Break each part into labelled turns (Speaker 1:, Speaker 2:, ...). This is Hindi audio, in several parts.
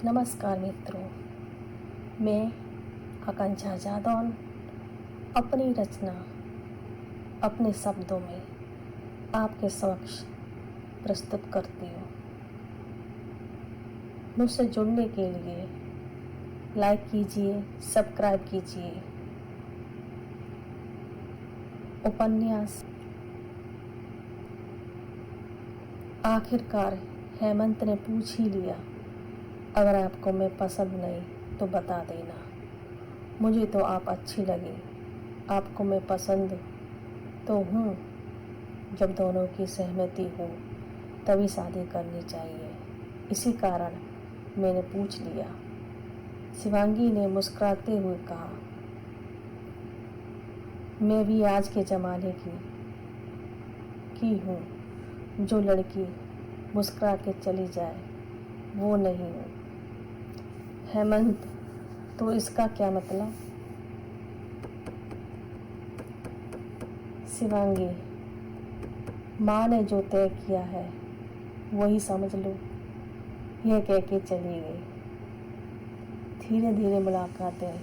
Speaker 1: नमस्कार मित्रों, मैं आकांक्षा जादौन अपनी रचना अपने शब्दों में आपके समक्ष प्रस्तुत करती हूँ। मुझसे जुड़ने के लिए लाइक कीजिए, सब्सक्राइब कीजिए। उपन्यास आखिरकार हेमंत ने पूछ ही लिया। अगर आपको मैं पसंद नहीं तो बता देना। मुझे तो आप अच्छी लगी। आपको मैं पसंद तो हूँ। जब दोनों की सहमति हो तभी शादी करनी चाहिए। इसी कारण मैंने पूछ लिया। शिवांगी ने मुस्कुराते हुए कहा, मैं भी आज के ज़माने की हूँ। जो लड़की मुस्कुरा के चली जाए वो नहीं हूँ। हेमंत, तो इसका क्या मतलब? शिवांगी, माँ ने जो तय किया है वही समझ लो। यह कह के चली गई। धीरे धीरे मुलाकातें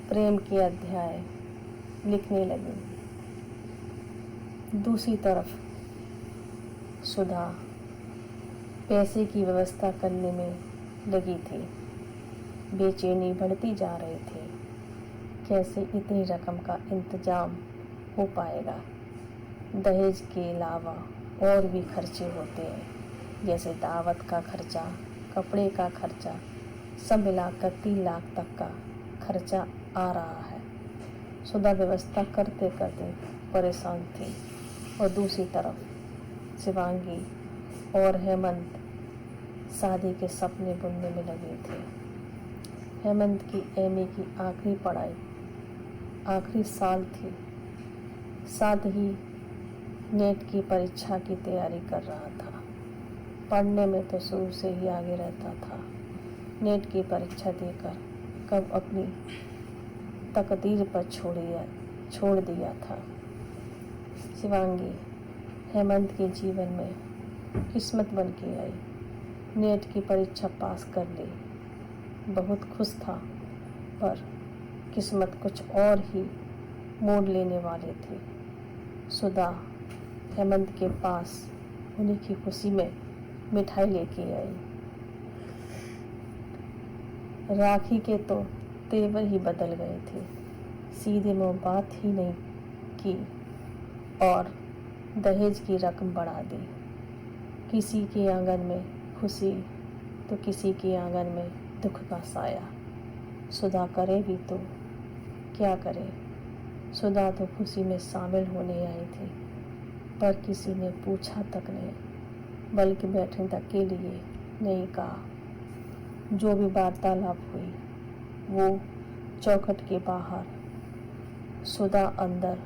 Speaker 1: प्रेम के अध्याय लिखने लगी। दूसरी तरफ सुधा पैसे की व्यवस्था करने में लगी थी। बेचैनी बढ़ती जा रही थी। कैसे इतनी रकम का इंतजाम हो पाएगा? दहेज के अलावा और भी खर्चे होते हैं, जैसे दावत का खर्चा, कपड़े का खर्चा, सब मिलाकर 3 लाख तक का खर्चा आ रहा है। सुधा व्यवस्था करते करते परेशान थी और दूसरी तरफ शिवांगी और हेमंत शादी के सपने बुनने में लगे थे। हेमंत की एमए की आखिरी पढ़ाई आखिरी साल थी। साथ ही नेट की परीक्षा की तैयारी कर रहा था। पढ़ने में तो शुरू से ही आगे रहता था। नेट की परीक्षा देकर कब अपनी तकदीर पर छोड़ दिया था। शिवांगी हेमंत के जीवन में किस्मत बन के आई। नेट की परीक्षा पास कर ली। बहुत खुश था, पर किस्मत कुछ और ही मोड़ लेने वाली थी। सुधा हेमंत के पास उन्हीं की खुशी में मिठाई लेके आई। राखी के तो तेवर ही बदल गए थे। सीधे मुंह बात ही नहीं की और दहेज की रकम बढ़ा दी। किसी के आंगन में खुशी तो किसी के आंगन में दुख का साया। सुधा करे भी तो क्या करे? सुधा तो खुशी में शामिल होने आई थी, पर किसी ने पूछा तक नहीं, बल्कि बैठने तक के लिए नहीं कहा। जो भी वार्तालाप हुई वो चौखट के बाहर। सुधा अंदर,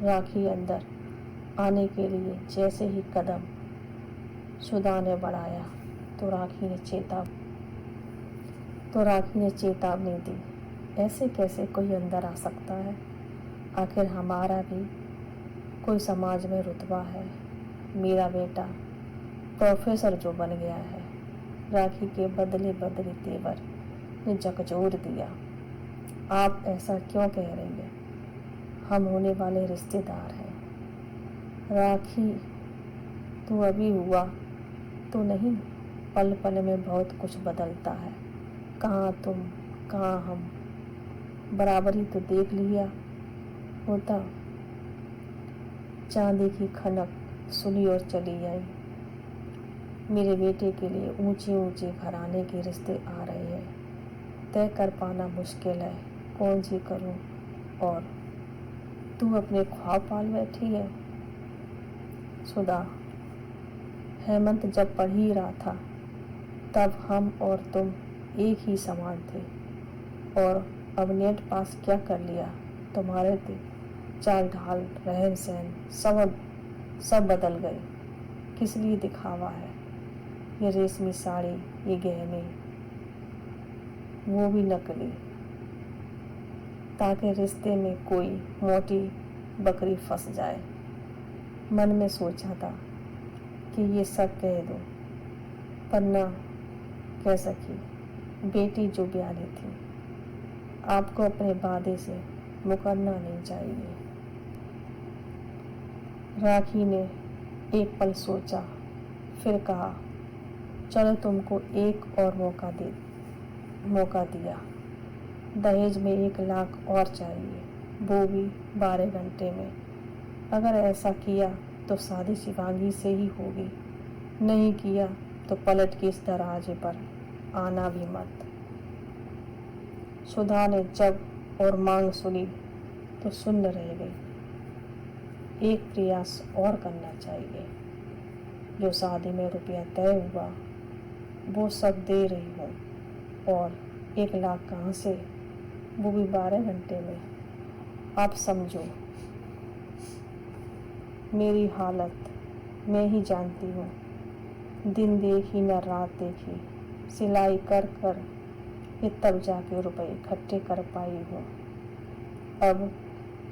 Speaker 1: राखी अंदर आने के लिए जैसे ही कदम सुधा ने बढ़ाया तो राखी ने चेतावनी दी। ऐसे कैसे कोई अंदर आ सकता है? आखिर हमारा भी कोई समाज में रुतबा है। मेरा बेटा प्रोफेसर जो बन गया है। राखी के बदले तेवर ने झकझोर दिया। आप ऐसा क्यों कह रही हैं? हम होने वाले रिश्तेदार हैं। राखी, तू अभी हुआ तो नहीं। पल पल में बहुत कुछ बदलता है। कहाँ तुम, कहाँ हम। बराबरी तो देख लिया होता। चांदी की खनक सुनी और चली आई। मेरे बेटे के लिए ऊंचे ऊंचे घराने के रिश्ते आ रहे हैं। तय कर पाना मुश्किल है। कौन सी करूं? और तू अपने ख्वाब पाल बैठी है। सुधा, हेमंत जब पढ़ ही रहा था तब हम और तुम एक ही समान थे, और अब नेट पास क्या कर लिया? तुम्हारे चाल ढाल, रहन सहन सब बदल गए। किस लिए दिखावा है? ये रेशमी साड़ी, ये गहने, वो भी नकली, ताकि रिश्ते में कोई मोटी बकरी फंस जाए। मन में सोचा था कि ये सब कह दो, पर ना, कह सकी, बेटी जो ब्याही थी, आपको अपने वादे से मुकरना नहीं चाहिए। राखी ने एक पल सोचा, फिर कहा, चलो तुमको एक और मौका दिया। दहेज में 1 लाख और चाहिए, वो भी 12 घंटे में। अगर ऐसा किया तो शादी शिवांगी से ही होगी, नहीं किया तो पलट के इस दरवाजे पर आना भी मत। सुधा ने जब और मांग सुनी तो सुन्न रह गई। एक प्रयास और करना चाहिए। जो शादी में रुपया तय हुआ वो सब दे रही हूँ, और 1 लाख कहाँ से, वो भी 12 घंटे में। आप समझो मेरी हालत, मैं ही जानती हूँ। दिन देखी न रात देखी, सिलाई कर कर ये तब जाके रुपए इकट्ठे कर पाई हूँ। अब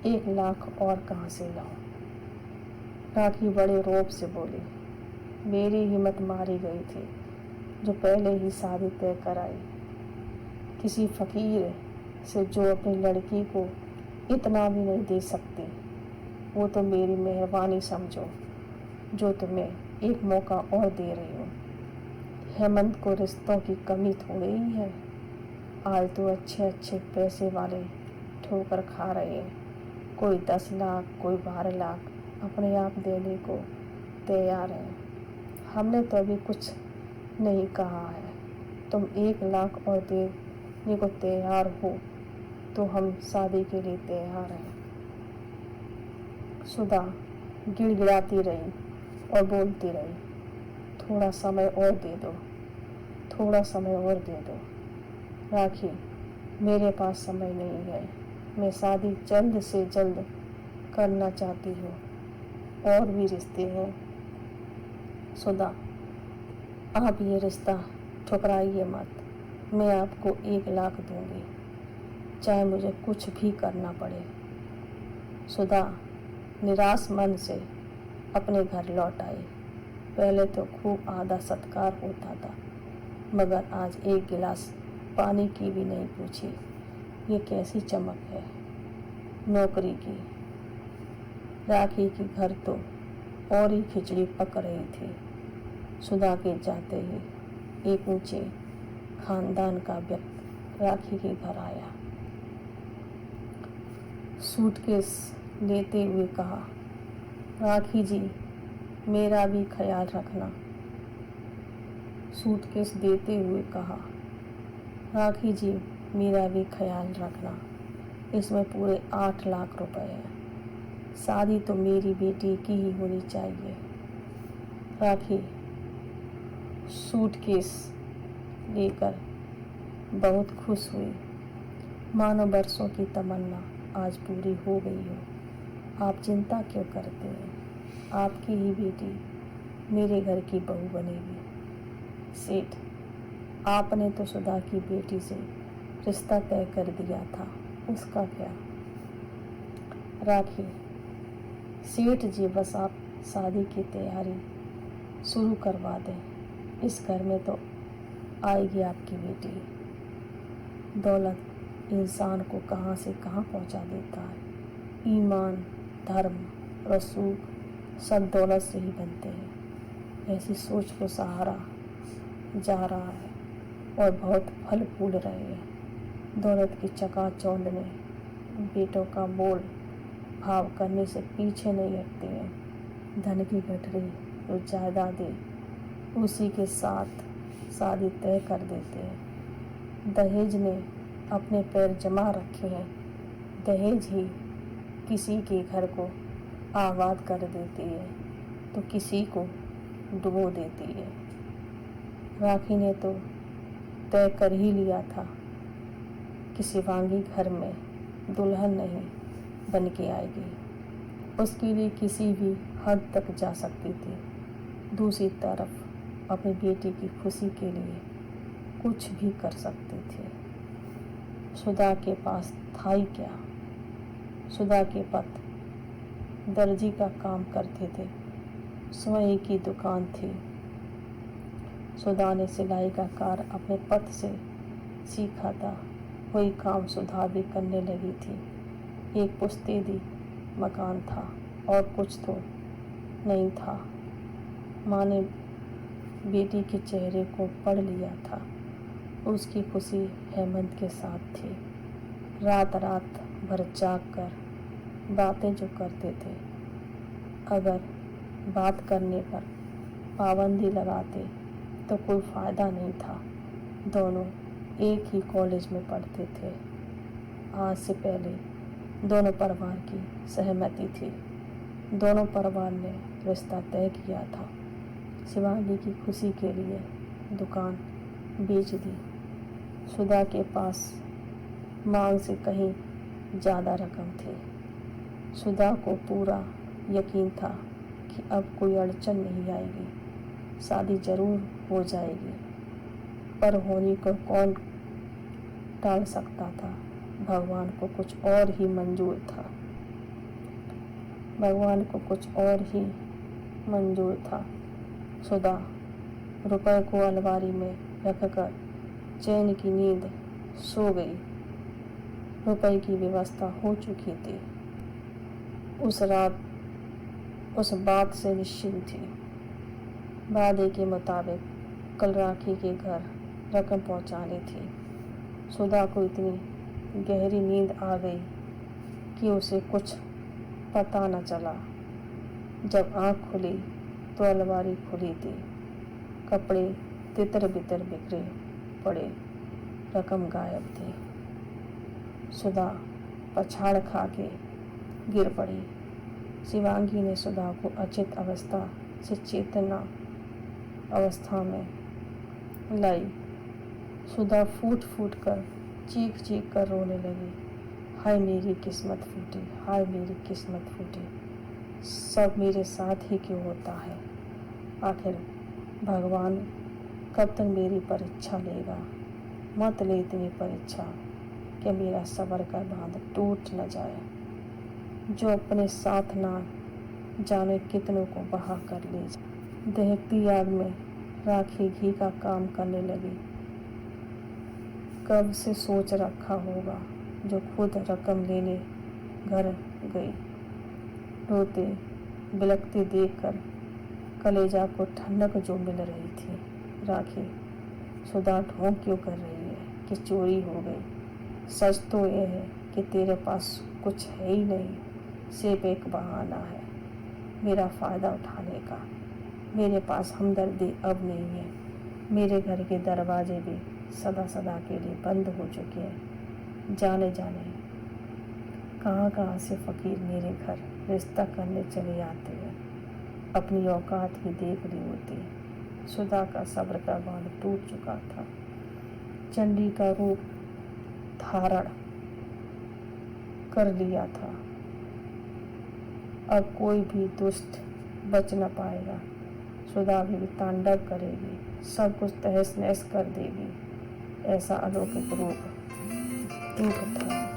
Speaker 1: 1 लाख और कहाँ से लाऊं? राखी बड़े रौब से बोली, मेरी हिम्मत मारी गई थी जो पहले ही शादी तय कराई। किसी फकीर से जो अपनी लड़की को इतना भी नहीं दे सकती, वो तो मेरी मेहरबानी समझो जो तुम्हें एक मौका और दे रही हूँ। हेमंत को रिश्तों की कमी थोड़ी ही है। आज तो अच्छे अच्छे पैसे वाले ठोकर खा रहे हैं। कोई 10 लाख, कोई 12 लाख अपने आप देने को तैयार है। हमने तो अभी कुछ नहीं कहा है। तुम 1 लाख और देने को तैयार हो तो हम शादी के लिए तैयार हैं। सुधा गिड़गिड़ाती रही और बोलती रही, थोड़ा समय और दे दो, थोड़ा समय और दे दो। राखी, मेरे पास समय नहीं है। मैं शादी जल्द से जल्द करना चाहती हूँ, और भी रिश्ते हैं। सुधा, आप ये रिश्ता ठुकराइए मत। मैं आपको 1 लाख दूंगी, चाहे मुझे कुछ भी करना पड़े। सुधा निराश मन से अपने घर लौट आई। पहले तो खूब आदर सत्कार होता था, मगर आज 1 गिलास पानी की भी नहीं पूछी। ये कैसी चमक है नौकरी की। राखी के घर तो और ही खिचड़ी पक रही थी। सुधा के जाते ही एक ऊंचे खानदान का व्यक्ति राखी के घर आया। सूटकेस लेते हुए कहा, राखी जी, मेरा भी ख्याल रखना। सूटकेस देते हुए कहा, राखी जी, मेरा भी ख्याल रखना। इसमें पूरे 8 लाख रुपए हैं। शादी तो मेरी बेटी की ही होनी चाहिए। राखी सूटकेस लेकर बहुत खुश हुई। मानो बरसों की तमन्ना आज पूरी हो गई हो। आप चिंता क्यों करते हैं? आपकी ही बेटी मेरे घर की बहू बनेगी। सेठ, आपने तो सुधा की बेटी से रिश्ता तय कर दिया था, उसका क्या? राखी, सेठ जी, बस आप शादी की तैयारी शुरू करवा दें। इस घर में तो आएगी आपकी बेटी। दौलत इंसान को कहाँ से कहाँ पहुँचा देता है। ईमान, धर्म, रसूख सब दौलत से ही बनते हैं। ऐसी सोच को सहारा जा रहा है और बहुत फल फूल रहे हैं। दौलत की चकाचौंध ने बेटों का मोल भाव करने से पीछे नहीं हटते हैं। धन की गठरी जो जायदादें उसी के साथ शादी तय कर देते हैं। दहेज ने अपने पैर जमा रखे हैं। दहेज ही किसी के घर को आबाद कर देती है तो किसी को डुबो देती है। राखी ने तो तय कर ही लिया था कि शिवांगी घर में दुल्हन नहीं बन के आएगी। उसके लिए किसी भी हद तक जा सकती थी। दूसरी तरफ अपनी बेटी की खुशी के लिए कुछ भी कर सकती थी। सुधा के पास था ही क्या? सुधा के पति दर्जी का काम करते थे। स्वयं की दुकान थी। सुधा ने सिलाई का कार्य अपने पति से सीखा था। वही काम सुधा भी करने लगी थी। एक पुश्तैनी मकान था और कुछ तो नहीं था। माँ ने बेटी के चेहरे को पढ़ लिया था। उसकी खुशी हेमंत के साथ थी। रात रात भर जाग कर बातें जो करते थे, अगर बात करने पर पाबंदी लगाते तो कोई फ़ायदा नहीं था। दोनों एक ही कॉलेज में पढ़ते थे। आज से पहले दोनों परिवार की सहमति थी। दोनों परिवार ने रिश्ता तय किया था। शिवांगी की खुशी के लिए दुकान बेच दी। सुधा के पास मांग से कहीं ज़्यादा रकम थी। सुधा को पूरा यकीन था कि अब कोई अड़चन नहीं आएगी, शादी जरूर हो जाएगी। पर होने को कौन टाल सकता था। भगवान को कुछ और ही मंजूर था। भगवान को कुछ और ही मंजूर था। सुधा रुपए को अलमारी में रखकर चैन की नींद सो गई। रुपए की व्यवस्था हो चुकी थी। उस रात उस बात से निश्चिंत थी। वादे के मुताबिक कल राखी के घर रकम पहुंचानी थी। सुधा को इतनी गहरी नींद आ गई कि उसे कुछ पता न चला। जब आँख खुली तो अलमारी खुली थी। कपड़े तितर बितर बिखरे पड़े, रकम गायब थी। सुधा पछाड़ खा के गिर पड़ी। शिवांगी ने सुधा को अचेत अवस्था से चेतना अवस्था में लाई। सुधा फूट फूट कर चीख चीख कर रोने लगी। हाय मेरी किस्मत फूटी, हाय मेरी किस्मत फूटी। सब मेरे साथ ही क्यों होता है। आखिर भगवान कब तक मेरी परीक्षा लेगा। मत ले इतनी परीक्षा कि मेरा सब्र का बांध टूट न जाए। जो अपने साथ ना जाने कितनों को बहा कर ले जाए। दहकती आग में राखी घी का काम करने लगी। कब से सोच रखा होगा जो खुद रकम लेने घर गई। रोते बिलखते देखकर कलेजा को ठंडक जो मिल रही थी। राखी सुधा ढोंग क्यों कर रही है कि चोरी हो गई। सच तो यह है कि तेरे पास कुछ है ही नहीं, सिर्फ एक बहाना है मेरा फ़ायदा उठाने का। मेरे पास हमदर्दी अब नहीं है। मेरे घर के दरवाजे भी सदा सदा के लिए बंद हो चुके हैं। जाने जाने कहाँ कहाँ से फ़कीर मेरे घर रिश्ता करने चले आते हैं। अपनी औकात ही देख ली होती। सुधा का सब्र का बांध टूट चुका था। चंडी का रूप धारण कर लिया था। अब कोई भी दुष्ट बच न पाएगा। सुधा भी तांडव करेगी, सब कुछ तहस नहस कर देगी। ऐसा अलौकिक रूप था।